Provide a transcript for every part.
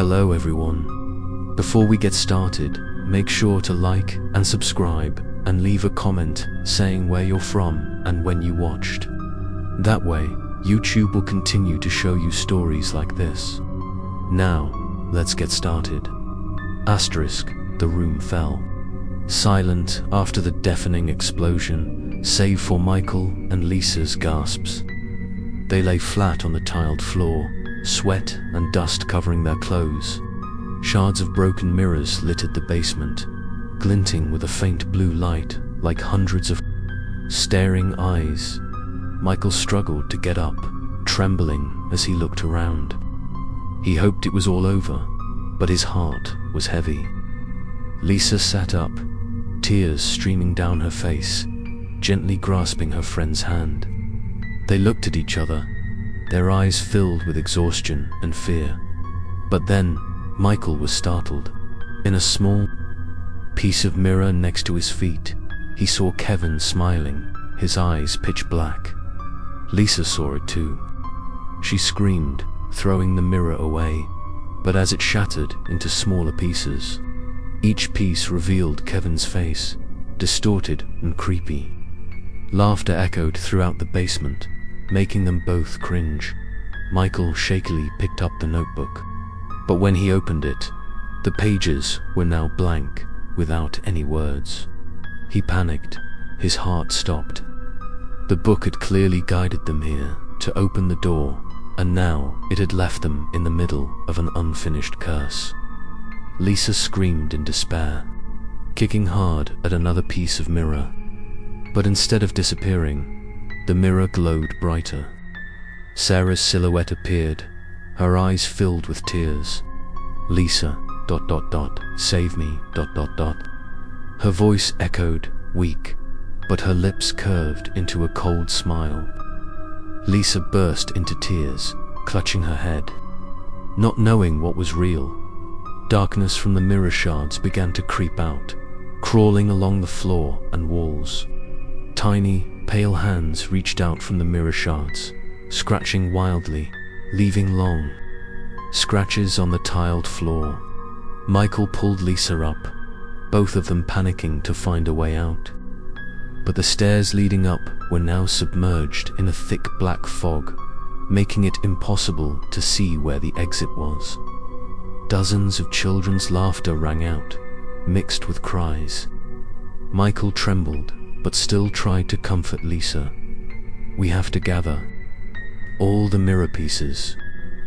Hello everyone. Before we get started, make sure to like and subscribe and leave a comment saying where you're from and when you watched. That way, YouTube will continue to show you stories like this. Now, let's get started. Asterisk, the room fell. Silent after the deafening explosion, save for Michael and Lisa's gasps. They lay flat on the tiled floor, sweat and dust covering their clothes. Shards of broken mirrors littered the basement, glinting with a faint blue light like hundreds of staring eyes. Michael struggled to get up, trembling as he looked around. He hoped it was all over, but his heart was heavy. Lisa sat up, tears streaming down her face, gently grasping her friend's hand. They looked at each other, their eyes filled with exhaustion and fear. But then, Michael was startled. In a small piece of mirror next to his feet, he saw Kevin smiling, his eyes pitch black. Lisa saw it too. She screamed, throwing the mirror away, but as it shattered into smaller pieces, each piece revealed Kevin's face, distorted and creepy. Laughter echoed throughout the basement, making them both cringe. Michael shakily picked up the notebook, but when he opened it, the pages were now blank, without any words. He panicked, his heart stopped. The book had clearly guided them here, to open the door, and now it had left them in the middle of an unfinished curse. Lisa screamed in despair, kicking hard at another piece of mirror. But instead of disappearing, the mirror glowed brighter. Sarah's silhouette appeared, her eyes filled with tears. Lisa, ... save me, ... Her voice echoed, weak, but her lips curved into a cold smile. Lisa burst into tears, clutching her head. Not knowing what was real, darkness from the mirror shards began to creep out, crawling along the floor and walls. Tiny, pale hands reached out from the mirror shards, scratching wildly, leaving long scratches on the tiled floor. Michael pulled Lisa up, both of them panicking to find a way out. But the stairs leading up were now submerged in a thick black fog, making it impossible to see where the exit was. Dozens of children's laughter rang out, mixed with cries. Michael trembled, but still tried to comfort Lisa. We have to gather all the mirror pieces.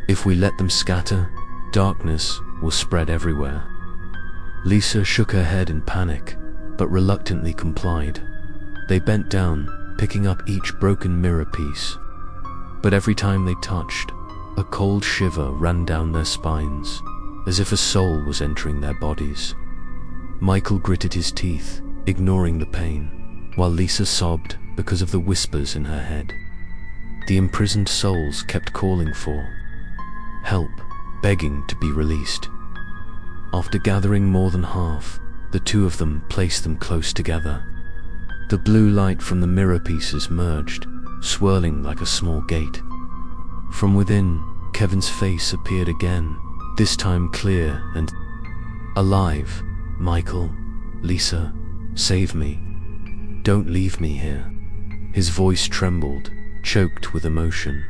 If we let them scatter, darkness will spread everywhere. Lisa shook her head in panic, but reluctantly complied. They bent down, picking up each broken mirror piece. But every time they touched, a cold shiver ran down their spines, as if a soul was entering their bodies. Michael gritted his teeth, ignoring the pain, while Lisa sobbed because of the whispers in her head. The imprisoned souls kept calling for help, begging to be released. After gathering more than half, the two of them placed them close together. The blue light from the mirror pieces merged, swirling like a small gate. From within, Kevin's face appeared again, this time clear and alive. Michael, Lisa, save me. Don't leave me here. His voice trembled, choked with emotion.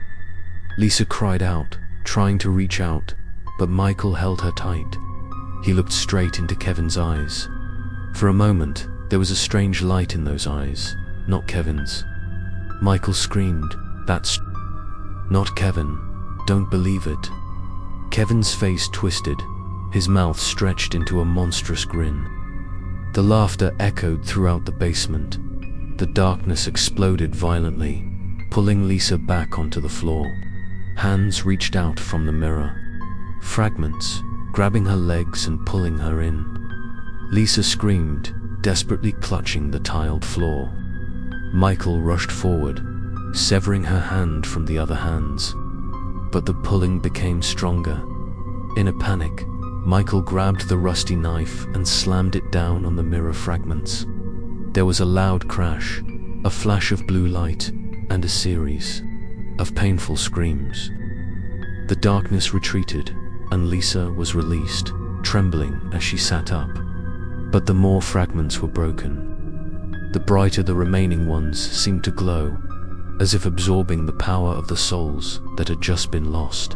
Lisa cried out, trying to reach out, but Michael held her tight. He looked straight into Kevin's eyes. For a moment, there was a strange light in those eyes, not Kevin's. Michael screamed, "That's not Kevin. Don't believe it." Kevin's face twisted, his mouth stretched into a monstrous grin. The laughter echoed throughout the basement. The darkness exploded violently, pulling Lisa back onto the floor. Hands reached out from the mirror, fragments, grabbing her legs and pulling her in. Lisa screamed, desperately clutching the tiled floor. Michael rushed forward, severing her hand from the other hands, but the pulling became stronger. In a panic, Michael grabbed the rusty knife and slammed it down on the mirror fragments. There was a loud crash, a flash of blue light, and a series of painful screams. The darkness retreated, and Lisa was released, trembling as she sat up. But the more fragments were broken, the brighter the remaining ones seemed to glow, as if absorbing the power of the souls that had just been lost.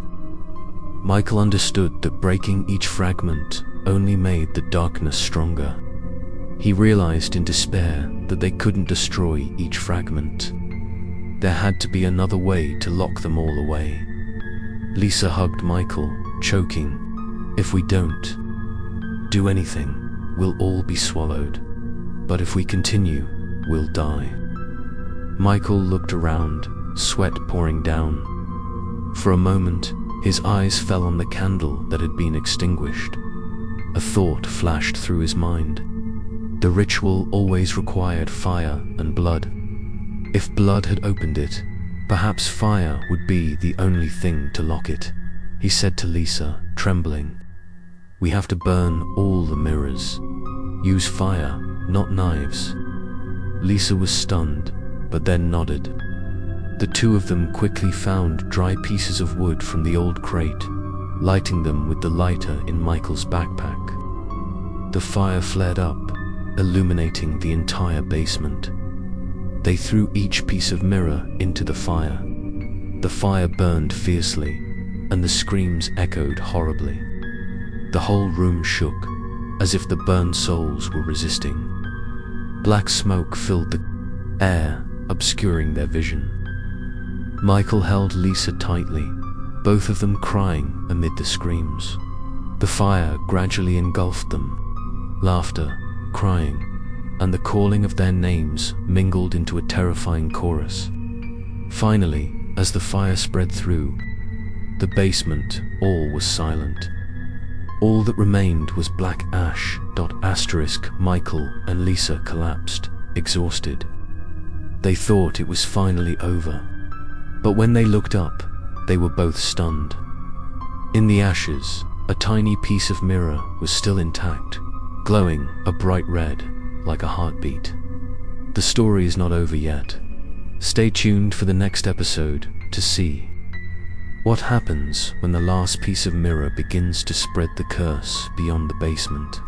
Michael understood that breaking each fragment only made the darkness stronger. He realized in despair that they couldn't destroy each fragment. There had to be another way to lock them all away. Lisa hugged Michael, choking. "If we don't do anything, we'll all be swallowed. But if we continue, we'll die." Michael looked around, sweat pouring down. For a moment, his eyes fell on the candle that had been extinguished. A thought flashed through his mind. The ritual always required fire and blood. If blood had opened it, perhaps fire would be the only thing to lock it. He said to Lisa, trembling, "We have to burn all the mirrors. Use fire, not knives." Lisa was stunned, but then nodded. The two of them quickly found dry pieces of wood from the old crate, lighting them with the lighter in Michael's backpack. The fire flared up, illuminating the entire basement. They threw each piece of mirror into the fire. The fire burned fiercely, and the screams echoed horribly. The whole room shook, as if the burned souls were resisting. Black smoke filled the air, obscuring their vision. Michael held Lisa tightly, both of them crying amid the screams. The fire gradually engulfed them. Laughter, crying, and the calling of their names mingled into a terrifying chorus. Finally, as the fire spread through the basement, all was silent. All that remained was black ash. Michael and Lisa collapsed, exhausted. They thought it was finally over. But when they looked up, they were both stunned. In the ashes, a tiny piece of mirror was still intact, glowing a bright red, like a heartbeat. The story is not over yet. Stay tuned for the next episode to see what happens when the last piece of mirror begins to spread the curse beyond the basement.